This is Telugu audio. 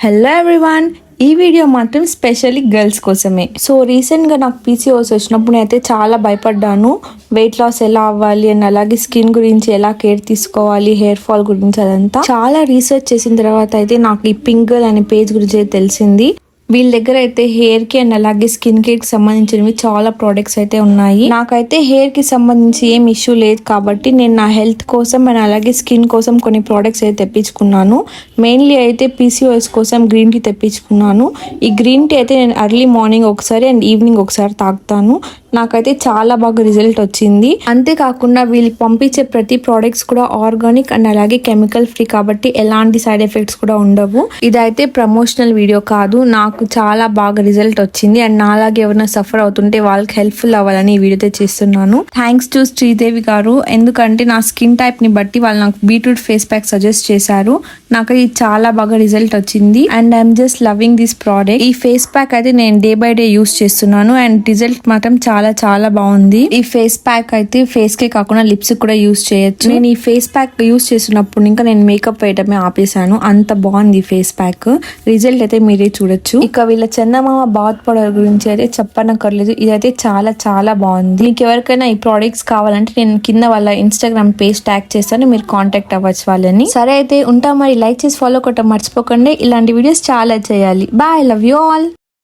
హలో ఎవ్రీవన్, ఈ వీడియో మాత్రం స్పెషల్లీ గర్ల్స్ కోసమే. సో రీసెంట్గా నాకు పీసీఓఎస్ వచ్చినప్పుడు నేనైతే చాలా భయపడ్డాను. వెయిట్ లాస్ ఎలా అవ్వాలి అని, అలాగే స్కిన్ గురించి ఎలా కేర్ తీసుకోవాలి, హెయిర్ ఫాల్ గురించి, అదంతా చాలా రీసెర్చ్ చేసిన తర్వాత అయితే నాకు ఈ పింక్ గర్ల్ అనే పేజ్ గురించి అయితే తెలిసింది. వీళ్ళ దగ్గర అయితే హెయిర్ కి అండ్ అలాగే స్కిన్ కేర్ కి సంబంధించినవి చాలా ప్రోడక్ట్స్ అయితే ఉన్నాయి. నాకైతే హెయిర్ కి సంబంధించి ఏం ఇష్యూ లేదు కాబట్టి నేను నా హెల్త్ కోసం అండ్ అలాగే స్కిన్ కోసం కొన్ని ప్రోడక్ట్స్ అయితే తెప్పించుకున్నాను. మెయిన్లీ అయితే పీసీఓఎస్ కోసం గ్రీన్ టీ తెప్పించుకున్నాను. ఈ గ్రీన్ టీ అయితే నేను ఎర్లీ మార్నింగ్ ఒకసారి అండ్ ఈవినింగ్ ఒకసారి తాగుతాను. నాకైతే చాలా బాగా రిజల్ట్ వచ్చింది. అంతేకాకుండా వీళ్ళు పంపించే ప్రతి ప్రోడక్ట్స్ కూడా ఆర్గానిక్ అండ్ అలాగే కెమికల్ ఫ్రీ కాబట్టి ఎలాంటి సైడ్ ఎఫెక్ట్స్ కూడా ఉండవు. ఇదైతే ప్రమోషనల్ వీడియో కాదు, నాకు చాలా బాగా రిజల్ట్ వచ్చింది అండ్ నాలాగే ఎవరైనా సఫర్ అవుతుంటే వాళ్ళకి హెల్ప్ఫుల్ అవ్వాలని ఈ వీడియో చేస్తున్నాను. థ్యాంక్స్ టు శ్రీదేవి గారు, ఎందుకంటే నా స్కిన్ టైప్ ని బట్టి వాళ్ళు నాకు బీట్రూట్ ఫేస్ ప్యాక్ సజెస్ట్ చేశారు. నాకు ఇది చాలా బాగా రిజల్ట్ వచ్చింది and I'm just loving this product. ఈ ఫేస్ ప్యాక్ అయితే నేను డే బై డే యూస్ చేస్తున్నాను అండ్ రిజల్ట్ మాత్రం చాలా చాలా బాగుంది. ఈ ఫేస్ ప్యాక్ అయితే ఫేస్ కే కాకుండా లిప్స్ కూడా యూస్ చేయొచ్చు. నేను ఈ ఫేస్ ప్యాక్ యూస్ చేసినప్పుడు ఇంకా నేను మేకప్ వేయటమే ఆపేసాను, అంత బాగుంది ఈ ఫేస్ ప్యాక్. రిజల్ట్ అయితే మీరే చూడొచ్చు. ఇక వీళ్ళ చందమామ బాత్ పౌడర్ గురించి అయితే చెప్పనక్కర్లేదు, ఇదైతే చాలా చాలా బాగుంది. మీకు ఎవరికైనా ఈ ప్రోడక్ట్స్ కావాలంటే నేను కింద వాళ్ళ ఇన్స్టాగ్రామ్ పేజ్ ట్యాగ్ చేస్తాను, మీరు కాంటాక్ట్ అవ్వచ్చు వాళ్ళని. సరే అయితే ఉంటా మరి. లైక్ చేసి ఫాలో కొట్టడం మర్చిపోకండి. ఇలాంటి వీడియోస్ చాలా చేయాలి. Bye, love you all.